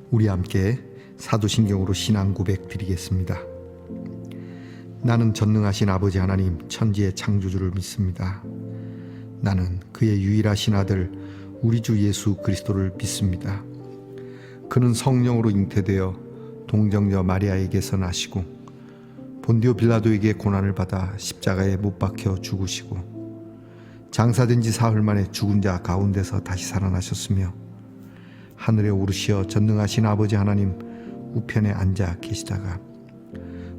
우리 함께 사도신경으로 신앙 고백 드리겠습니다. 나는 전능하신 아버지 하나님 천지의 창조주를 믿습니다. 나는 그의 유일하신 아들 우리 주 예수 그리스도를 믿습니다. 그는 성령으로 잉태되어 동정녀 마리아에게서 나시고 본디오 빌라도에게 고난을 받아 십자가에 못 박혀 죽으시고 장사된 지 사흘 만에 죽은 자 가운데서 다시 살아나셨으며 하늘에 오르시어 전능하신 아버지 하나님 우편에 앉아 계시다가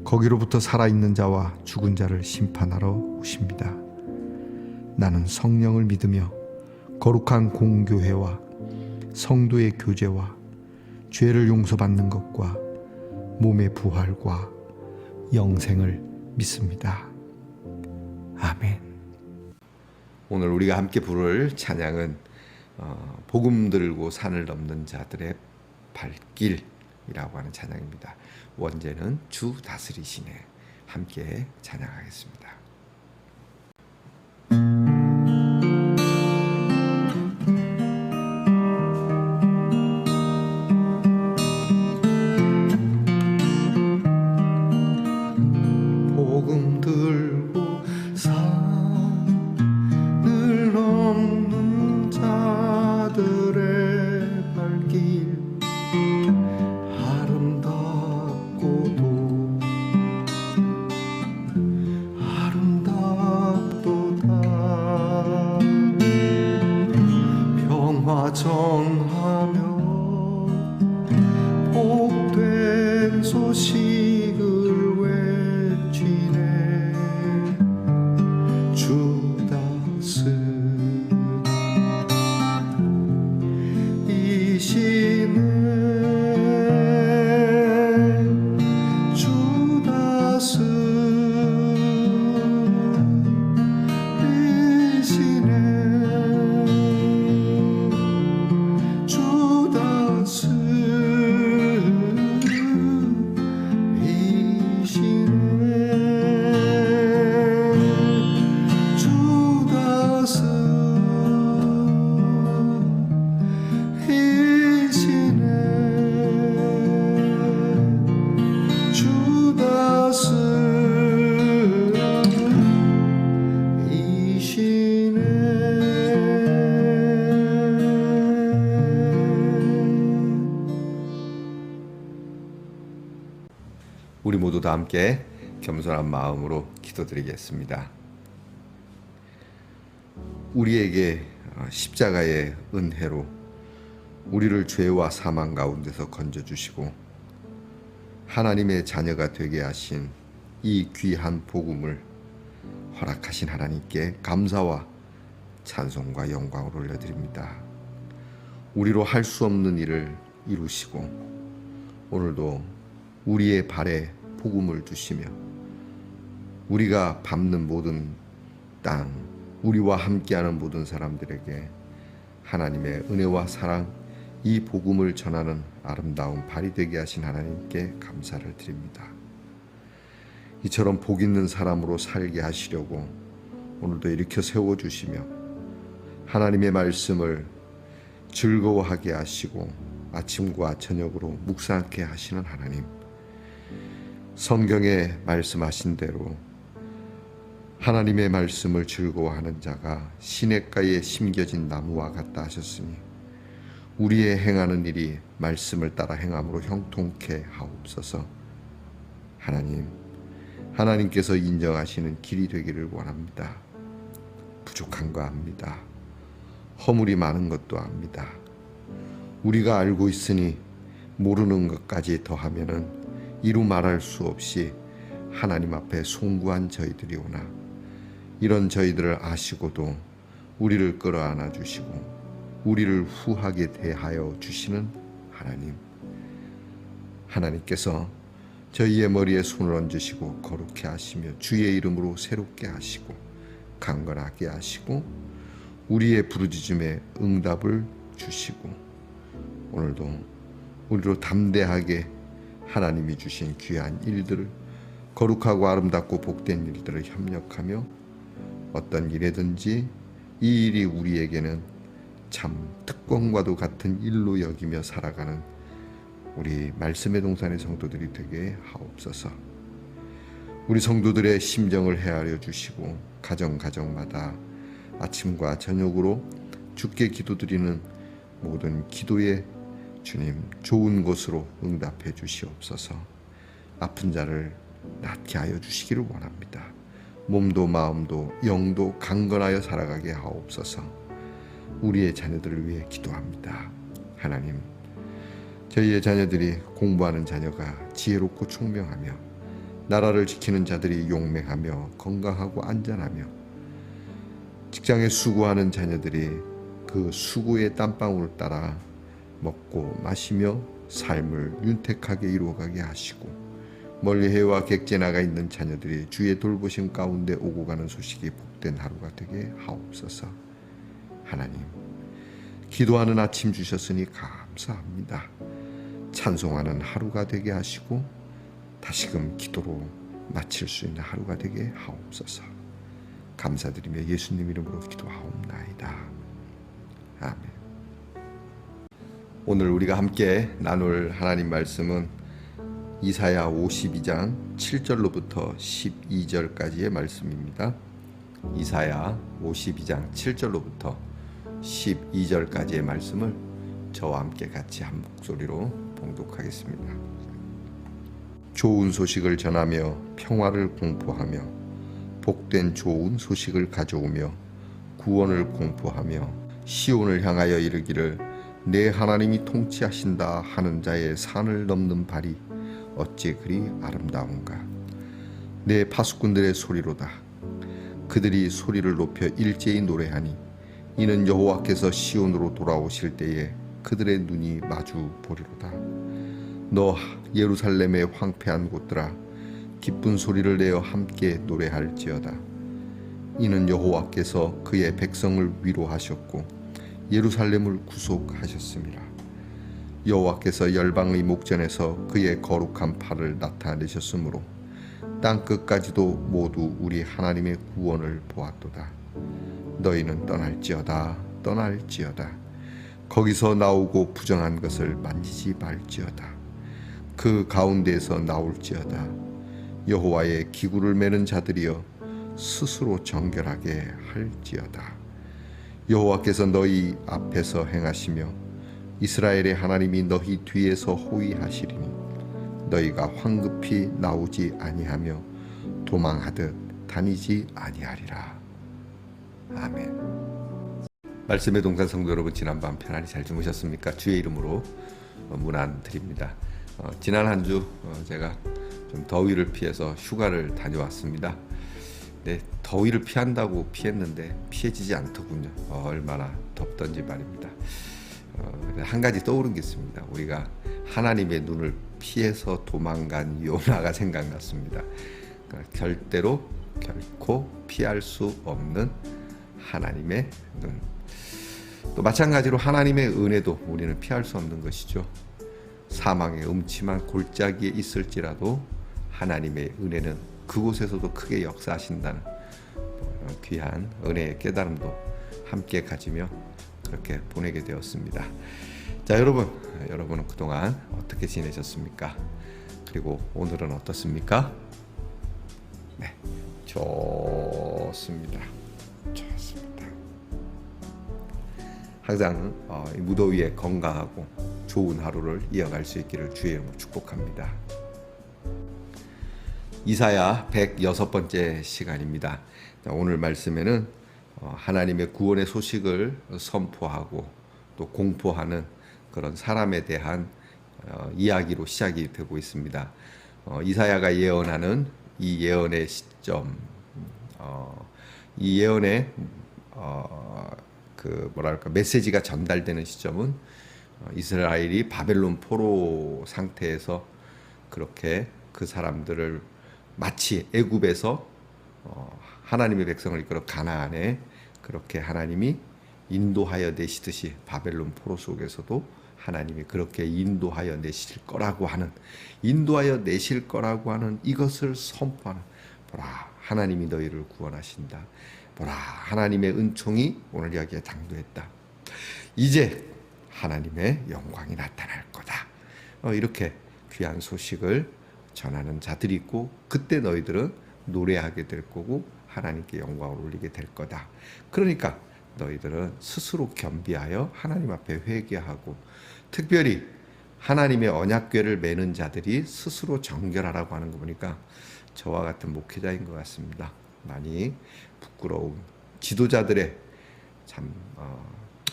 거기로부터 살아있는 자와 죽은 자를 심판하러 오십니다. 나는 성령을 믿으며 거룩한 공교회와 성도의 교제와 죄를 용서받는 것과 몸의 부활과 영생을 믿습니다. 아멘. 오늘 우리가 함께 부를 찬양은 복음 들고 산을 넘는 자들의 발길이라고 하는 찬양입니다. 원제는 주 다스리시네. 함께 찬양하겠습니다. 복음 들고 산을 넘는 자들의 발길 아름답도다 평화 전하며 복된 소식을 외치네 주 다스리시네 주 다스리시네 주 우리 모두 다 함께 겸손한 마음으로 기도드리겠습니다. 우리에게 십자가의 은혜로 우리를 죄와 사망 가운데서 건져주시고 하나님의 자녀가 되게 하신 이 귀한 복음을 허락하신 하나님께 감사와 찬송과 영광을 올려드립니다. 우리로 할 수 없는 일을 이루시고 오늘도 우리의 발에 복음을 주시며 우리가 밟는 모든 땅, 우리와 함께하는 모든 사람들에게 하나님의 은혜와 사랑, 이 복음을 전하는 아름다운 발이 되게 하신 하나님께 감사를 드립니다. 이처럼 복 있는 사람으로 살게 하시려고 오늘도 일으켜 세워주시며 하나님의 말씀을 즐거워하게 하시고 아침과 저녁으로 묵상하게 하시는 하나님, 성경에 말씀하신 대로 하나님의 말씀을 즐거워하는 자가 시냇가에 심겨진 나무와 같다 하셨으니 우리의 행하는 일이 말씀을 따라 행함으로 형통케 하옵소서. 하나님께서 인정하시는 길이 되기를 원합니다. 부족한 거 압니다. 허물이 많은 것도 압니다. 우리가 알고 있으니 모르는 것까지 더하면은 이루 말할 수 없이 하나님 앞에 송구한 저희들이오나 이런 저희들을 아시고도 우리를 끌어안아 주시고 우리를 후하게 대하여 주시는 하나님께서 저희의 머리에 손을 얹으시고 거룩해 하시며 주의 이름으로 새롭게 하시고 강건하게 하시고 우리의 부르짖음에 응답을 주시고 오늘도 우리로 담대하게 하나님이 주신 귀한 일들을 거룩하고 아름답고 복된 일들을 협력하며 어떤 일에든지 이 일이 우리에게는 참 특권과도 같은 일로 여기며 살아가는 우리 말씀의 동산의 성도들이 되게 하옵소서. 우리 성도들의 심정을 헤아려 주시고 가정마다 아침과 저녁으로 주께 기도드리는 모든 기도에 주님 좋은 것으로 응답해 주시옵소서. 아픈 자를 낫게 하여 주시기를 원합니다. 몸도 마음도 영도 강건하여 살아가게 하옵소서. 우리의 자녀들을 위해 기도합니다. 하나님, 저희의 자녀들이 공부하는 자녀가 지혜롭고 총명하며 나라를 지키는 자들이 용맹하며 건강하고 안전하며 직장에 수고하는 자녀들이 그 수고의 땀방울을 따라 먹고 마시며 삶을 윤택하게 이루어가게 하시고 멀리 해와 객지에 나가 있는 자녀들이 주의 돌보심 가운데 오고 가는 소식이 복된 하루가 되게 하옵소서. 하나님, 기도하는 아침 주셨으니 감사합니다. 찬송하는 하루가 되게 하시고 다시금 기도로 마칠 수 있는 하루가 되게 하옵소서. 감사드리며 예수님 이름으로 기도하옵나이다. 아멘. 오늘 우리가 함께 나눌 하나님 말씀은 이사야 52장 7절로부터 12절까지의 말씀입니다. 이사야 52장 7절로부터 12절까지의 말씀을 저와 함께 같이 한 목소리로 봉독하겠습니다. 좋은 소식을 전하며 평화를 공포하며 복된 좋은 소식을 가져오며 구원을 공포하며 시온을 향하여 이르기를 내 하나님이 통치하신다 하는 자의 산을 넘는 발이 어찌 그리 아름다운가. 내 파수꾼들의 소리로다. 그들이 소리를 높여 일제히 노래하니 이는 여호와께서 시온으로 돌아오실 때에 그들의 눈이 마주 보리로다. 너 예루살렘의 황폐한 곳들아, 기쁜 소리를 내어 함께 노래할지어다. 이는 여호와께서 그의 백성을 위로하셨고 예루살렘을 구속하셨습니다. 여호와께서 열방의 목전에서 그의 거룩한 팔을 나타내셨으므로 땅 끝까지도 모두 우리 하나님의 구원을 보았도다. 너희는 떠날지어다. 거기서 나오고 부정한 것을 만지지 말지어다. 그 가운데에서 나올지어다. 여호와의 기구를 매는 자들이여 스스로 정결하게 할지어다. 여호와께서 너희 앞에서 행하시며 이스라엘의 하나님이 너희 뒤에서 호위하시리니 너희가 황급히 나오지 아니하며 도망하듯 다니지 아니하리라. 아멘. 말씀의 동산 성도 여러분, 지난밤 편안히 잘 주무셨습니까? 주의 이름으로 문안 드립니다. 지난 한 주 제가 좀 더위를 피해서 휴가를 다녀왔습니다. 네, 더위를 피한다고 피했는데 피해지지 않더군요. 얼마나 덥던지 말입니다. 한 가지 떠오른 게 있습니다. 우리가 하나님의 눈을 피해서 도망간 요나가 생각났습니다. 그러니까 결코 피할 수 없는 하나님의 눈. 또 마찬가지로 하나님의 은혜도 우리는 피할 수 없는 것이죠. 사망의 음침한 골짜기에 있을지라도 하나님의 은혜는 그곳에서도 크게 역사하신다는 귀한 은혜의 깨달음도 함께 가지며 그렇게 보내게 되었습니다. 자, 여러분은 그동안 어떻게 지내셨습니까? 그리고 오늘은 어떻습니까? 네, 좋습니다. 항상 이 무더위에 건강하고 좋은 하루를 이어갈 수 있기를 주의 이름으로 축복합니다. 이사야 106번째 시간입니다. 오늘 말씀에는 하나님의 구원의 소식을 선포하고 또 공포하는 그런 사람에 대한 이야기로 시작이 되고 있습니다. 이사야가 예언하는 이 예언의 시점, 이 예언의 메시지가 전달되는 시점은 이스라엘이 바벨론 포로 상태에서 그렇게 그 사람들을 마치 애굽에서 하나님의 백성을 이끌어 가나안에 그렇게 하나님이 인도하여 내시듯이 바벨론 포로 속에서도 하나님이 그렇게 인도하여 내실 거라고 하는 이것을 선포하는, 보라 하나님이 너희를 구원하신다. 보라 하나님의 은총이 오늘 여기에 당도했다. 이제 하나님의 영광이 나타날 거다. 이렇게 귀한 소식을 전하는 자들이 있고 그때 너희들은 노래하게 될 거고 하나님께 영광을 올리게 될 거다. 그러니까 너희들은 스스로 겸비하여 하나님 앞에 회개하고 특별히 하나님의 언약궤를 매는 자들이 스스로 정결하라고 하는 거 보니까 저와 같은 목회자인 것 같습니다. 많이 부끄러운 지도자들의 참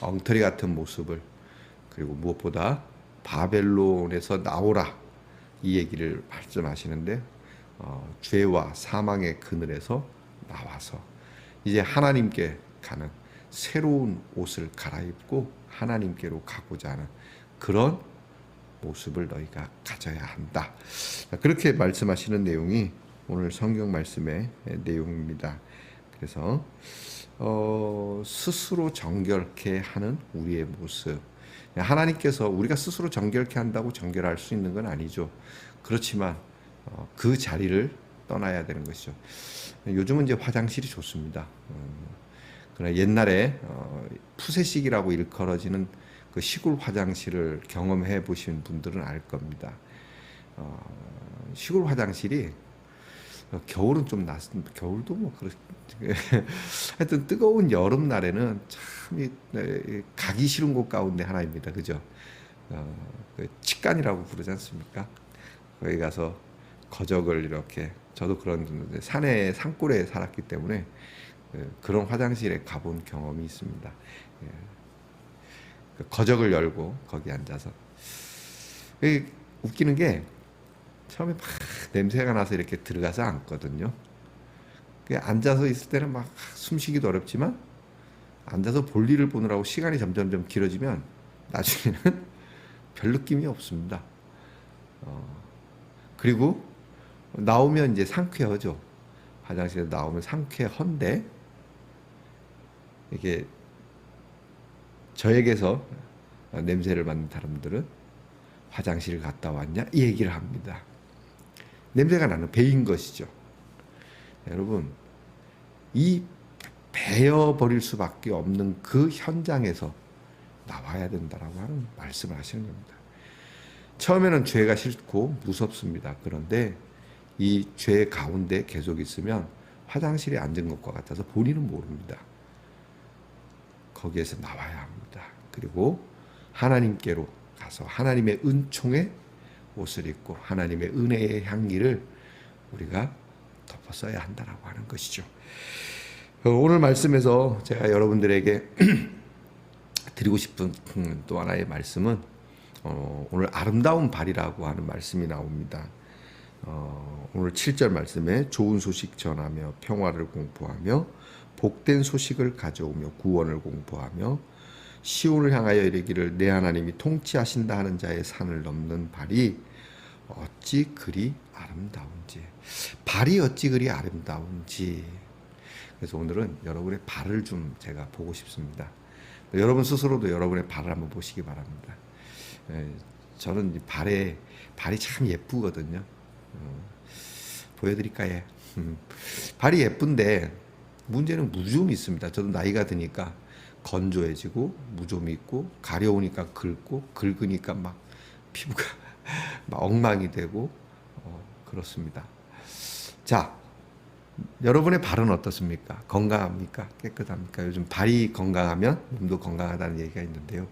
엉터리 같은 모습을 그리고 무엇보다 바벨론에서 나오라 이 얘기를 말씀하시는데 죄와 사망의 그늘에서 나와서 이제 하나님께 가는 새로운 옷을 갈아입고 하나님께로 가고자 하는 그런 모습을 너희가 가져야 한다. 그렇게 말씀하시는 내용이 오늘 성경 말씀의 내용입니다. 그래서 스스로 정결케 하는 우리의 모습. 하나님께서 우리가 스스로 정결케 한다고 정결할 수 있는 건 아니죠. 그렇지만 그 자리를 떠나야 되는 것이죠. 요즘은 이제 화장실이 좋습니다. 그러나 옛날에 푸세식이라고 일컬어지는 그 시골 화장실을 경험해 보신 분들은 알 겁니다. 시골 화장실이 겨울은 좀 낫습니다. 겨울도 뭐 하여튼 뜨거운 여름 날에는 참 가기 싫은 곳 가운데 하나입니다. 그죠? 그 칙간이라고 부르지 않습니까? 거기 가서 거적을 이렇게 저도 그런 산에 산골에 살았기 때문에 그런 화장실에 가본 경험이 있습니다. 거적을 열고 거기 앉아서 웃기는 게 처음에 막 냄새가 나서 이렇게 들어가서 앉거든요. 앉아서 있을 때는 막 숨쉬기도 어렵지만 앉아서 볼일을 보느라고 시간이 점점 길어지면 나중에는 별 느낌이 없습니다. 그리고 나오면 이제 상쾌하죠. 화장실에 나오면 상쾌한데 이게 저에게서 냄새를 맡는 사람들은 화장실 갔다 왔냐 이 얘기를 합니다. 냄새가 나는 배인 것이죠. 여러분 이 배어버릴 수밖에 없는 그 현장에서 나와야 된다라고 하는 말씀을 하시는 겁니다. 처음에는 죄가 싫고 무섭습니다. 그런데 이 죄 가운데 계속 있으면 화장실에 앉은 것과 같아서 본인은 모릅니다. 거기에서 나와야 합니다. 그리고 하나님께로 가서 하나님의 은총의 옷을 입고 하나님의 은혜의 향기를 우리가 덮어 써야 한다라고 하는 것이죠. 오늘 말씀에서 제가 여러분들에게 드리고 싶은 또 하나의 말씀은 오늘 아름다운 발이라고 하는 말씀이 나옵니다. 오늘 7절 말씀에 좋은 소식 전하며 평화를 공포하며 복된 소식을 가져오며 구원을 공포하며 시온을 향하여 이르기를 내 하나님이 통치하신다 하는 자의 산을 넘는 발이 어찌 그리 아름다운지. 발이 어찌 그리 아름다운지. 그래서 오늘은 여러분의 발을 좀 제가 보고 싶습니다. 여러분 스스로도 여러분의 발을 한번 보시기 바랍니다. 저는 발이 참 예쁘거든요. 보여드릴까요? 발이 예쁜데 문제는 무좀이 있습니다. 저도 나이가 드니까 건조해지고 무좀이 있고 가려우니까 긁으니까 막 피부가 막 엉망이 되고 그렇습니다. 자, 여러분의 발은 어떻습니까? 건강합니까? 깨끗합니까? 요즘 발이 건강하면 몸도 건강하다는 얘기가 있는데요.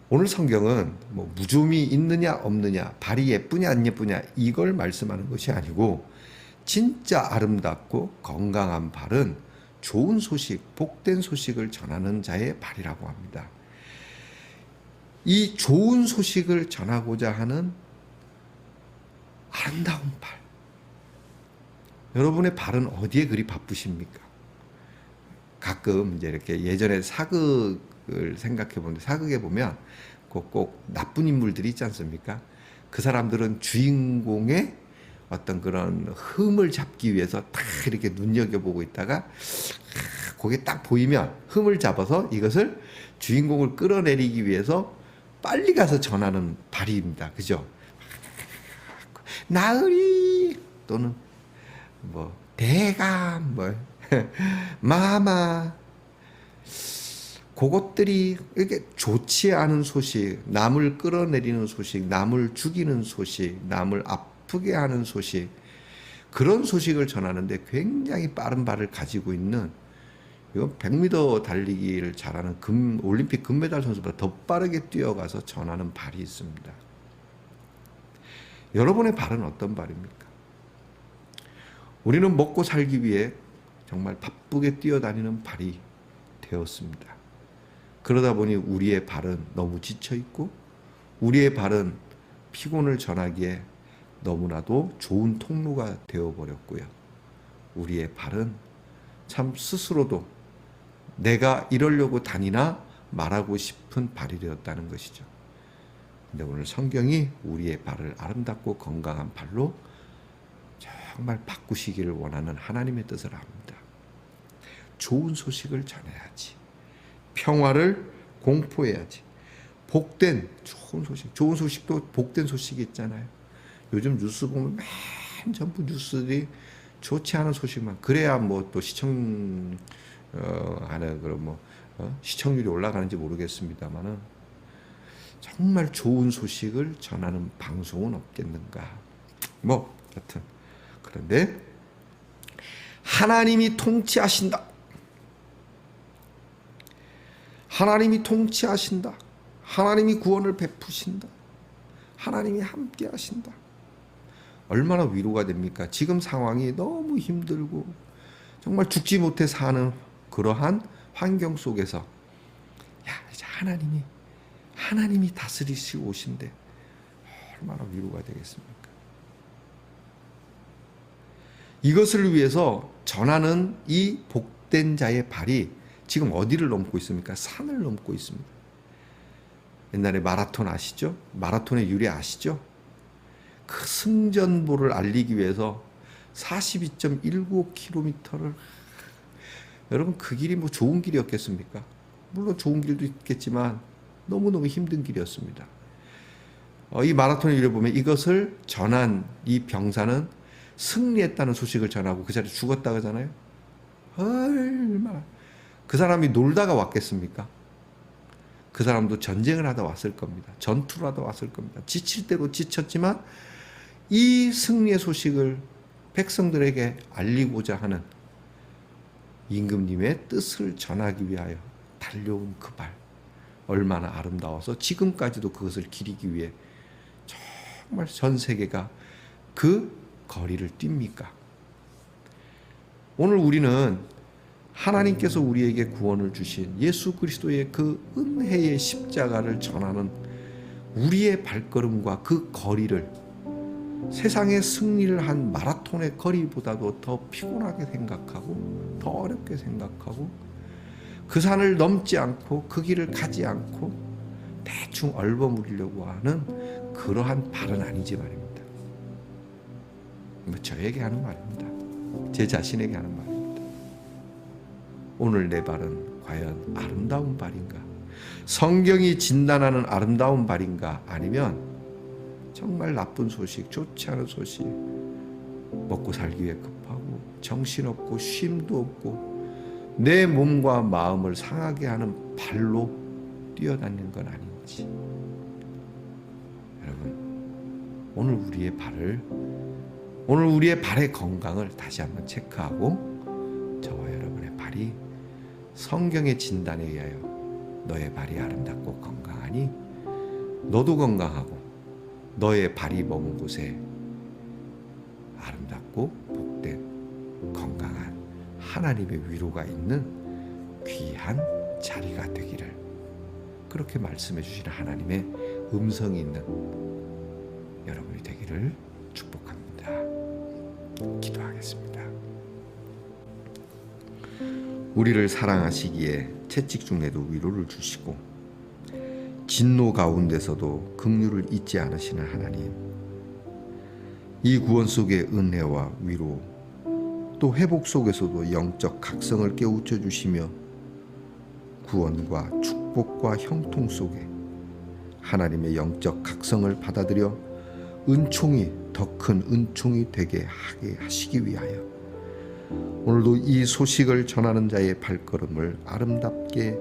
오늘 성경은 뭐 무좀이 있느냐 없느냐, 발이 예쁘냐 안 예쁘냐 이걸 말씀하는 것이 아니고 진짜 아름답고 건강한 발은 좋은 소식, 복된 소식을 전하는 자의 발이라고 합니다. 이 좋은 소식을 전하고자 하는 아름다운 발. 여러분의 발은 어디에 그리 바쁘십니까? 가끔 이제 이렇게 예전에 사극을 생각해 보는데 사극에 보면 꼭 나쁜 인물들이 있지 않습니까? 그 사람들은 주인공의 어떤 그런 흠을 잡기 위해서 딱 이렇게 눈여겨보고 있다가 거기에 딱 보이면 흠을 잡아서 이것을 주인공을 끌어내리기 위해서 빨리 가서 전하는 발입니다. 그죠? 나으리 또는 대감 마마 그것들이 이렇게 좋지 않은 소식, 남을 끌어내리는 소식, 남을 죽이는 소식, 남을 아프게 하는 소식, 그런 소식을 전하는데 굉장히 빠른 발을 가지고 있는, 이건 100m 달리기를 잘하는 올림픽 금메달 선수보다 더 빠르게 뛰어가서 전하는 발이 있습니다. 여러분의 발은 어떤 발입니까? 우리는 먹고 살기 위해 정말 바쁘게 뛰어다니는 발이 되었습니다. 그러다 보니 우리의 발은 너무 지쳐있고 우리의 발은 피곤을 전하기에 너무나도 좋은 통로가 되어버렸고요. 우리의 발은 참 스스로도 내가 이러려고 다니나 말하고 싶은 발이 되었다는 것이죠. 근데 오늘 성경이 우리의 발을 아름답고 건강한 발로 정말 바꾸시기를 원하는 하나님의 뜻을 압니다. 좋은 소식을 전해야지. 평화를 공포해야지. 복된 좋은 소식. 좋은 소식도 복된 소식이 있잖아요. 요즘 뉴스 보면 맨 전부 뉴스들이 좋지 않은 소식만. 그래야 뭐 또 시청률이 올라가는지 모르겠습니다만은 정말 좋은 소식을 전하는 방송은 없겠는가. 뭐 여튼 그런데 하나님이 통치하신다. 하나님이 통치하신다. 하나님이 구원을 베푸신다. 하나님이 함께 하신다. 얼마나 위로가 됩니까? 지금 상황이 너무 힘들고 정말 죽지 못해 사는 그러한 환경 속에서 이제 하나님이 다스리시고 오신대. 얼마나 위로가 되겠습니까? 이것을 위해서 전하는 이 복된 자의 발이 지금 어디를 넘고 있습니까? 산을 넘고 있습니다. 옛날에 마라톤 아시죠? 마라톤의 유래 아시죠? 그 승전보를 알리기 위해서 42.195km를, 여러분 그 길이 뭐 좋은 길이었겠습니까? 물론 좋은 길도 있겠지만 너무너무 힘든 길이었습니다. 이 마라톤의 유래 보면 이것을 전한 이 병사는 승리했다는 소식을 전하고 그 자리에 죽었다 그러잖아요. 얼마나 그 사람이 놀다가 왔겠습니까? 그 사람도 전쟁을 하다 왔을 겁니다. 전투를 하다 왔을 겁니다. 지칠 대로 지쳤지만 이 승리의 소식을 백성들에게 알리고자 하는 임금님의 뜻을 전하기 위하여 달려온 그 발, 얼마나 아름다워서 지금까지도 그것을 기리기 위해 정말 전 세계가 그 거리를 뜁니까? 오늘 우리는 하나님께서 우리에게 구원을 주신 예수 그리스도의 그 은혜의 십자가를 전하는 우리의 발걸음과 그 거리를 세상의 승리를 한 마라톤의 거리보다도 더 피곤하게 생각하고 더 어렵게 생각하고 그 산을 넘지 않고 그 길을 가지 않고 대충 얼버무리려고 하는 그러한 발은 아니지 말입니다. 저에게 하는 말입니다. 제 자신에게 하는 말입니다. 오늘 내 발은 과연 아름다운 발인가? 성경이 진단하는 아름다운 발인가? 아니면 정말 나쁜 소식, 좋지 않은 소식, 먹고 살기 위해 급하고 정신없고 쉼도 없고 내 몸과 마음을 상하게 하는 발로 뛰어다니는 건 아닌지. 여러분, 오늘 우리의 발의 건강을 다시 한번 체크하고 저와 여러분의 발이 성경의 진단에 의하여 너의 발이 아름답고 건강하니 너도 건강하고 너의 발이 머문 곳에 아름답고 복된 건강한 하나님의 위로가 있는 귀한 자리가 되기를, 그렇게 말씀해 주시는 하나님의 음성이 있는 여러분이 되기를 축복합니다. 기도하겠습니다. 우리를 사랑하시기에 채찍 중에도 위로를 주시고 진노 가운데서도 긍휼을 잊지 않으시는 하나님, 이 구원 속의 은혜와 위로 또 회복 속에서도 영적 각성을 깨우쳐 주시며 구원과 축복과 형통 속에 하나님의 영적 각성을 받아들여 은총이 더 큰 은총이 되게 하게 하시기 위하여 오늘도 이 소식을 전하는 자의 발걸음을 아름답게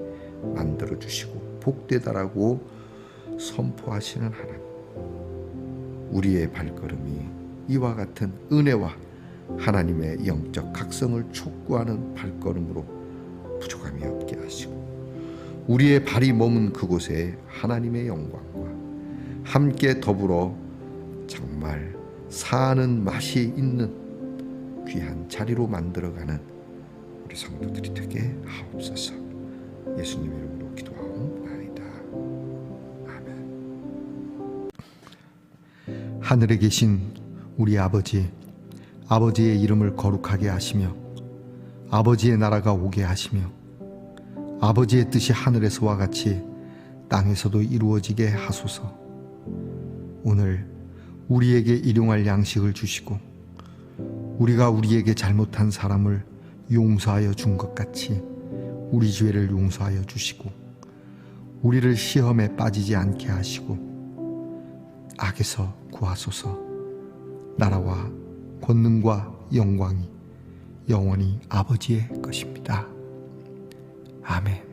만들어 주시고 복되다라고 선포하시는 하나님, 우리의 발걸음이 이와 같은 은혜와 하나님의 영적 각성을 촉구하는 발걸음으로 부족함이 없게 하시고 우리의 발이 머문 그곳에 하나님의 영광과 함께 더불어 정말 사는 맛이 있는 귀한 자리로 만들어가는 우리 성도들이 되게 하옵소서. 예수님 이름으로 기도하옵나이다. 아멘. 하늘에 계신 우리 아버지, 아버지의 이름을 거룩하게 하시며 아버지의 나라가 오게 하시며 아버지의 뜻이 하늘에서와 같이 땅에서도 이루어지게 하소서. 오늘 우리에게 일용할 양식을 주시고 우리가 우리에게 잘못한 사람을 용서하여 준 것 같이 우리 죄를 용서하여 주시고 우리를 시험에 빠지지 않게 하시고 악에서 구하소서. 나라와 권능과 영광이 영원히 아버지의 것입니다. 아멘.